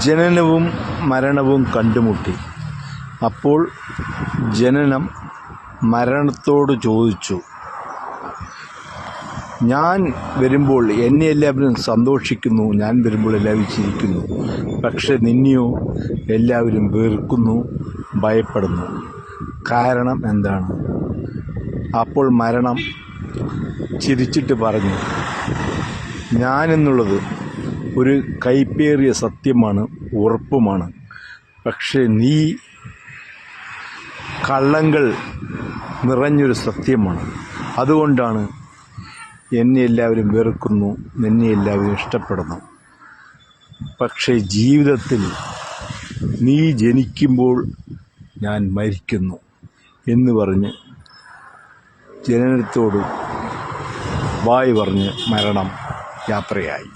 ജനനവും മരണവും കണ്ടുമുട്ടി. അപ്പോൾ ജനനം മരണത്തോട് ചോദിച്ചു, ഞാൻ വരുമ്പോൾ എന്നെ എല്ലാവരും സന്തോഷിക്കുന്നു, ഞാൻ വരുമ്പോൾ എല്ലാവരും ചിരിക്കുന്നു. പക്ഷെ നിന്നെയോ എല്ലാവരും വെറുക്കുന്നു, ഭയപ്പെടുന്നു. കാരണം എന്താണ്? അപ്പോൾ മരണം ചിരിച്ചിട്ട് പറഞ്ഞു, ഞാനെന്നുള്ളത് ഒരു കൈപ്പേറിയ സത്യമാണ്, ഉറപ്പുമാണ്. പക്ഷേ നീ കള്ളങ്ങൾ നിറഞ്ഞൊരു സത്യമാണ്. അതുകൊണ്ടാണ് എന്നെ എല്ലാവരും വെറുക്കുന്നു, നിന്നെ എല്ലാവരും ഇഷ്ടപ്പെടുന്നു. പക്ഷേ ജീവിതത്തിൽ നീ ജനിക്കുമ്പോൾ ഞാൻ മരിക്കുന്നു എന്ന് പറഞ്ഞ് ജനനത്തോട് ബായ് പറഞ്ഞ് മരണം യാത്രയായി.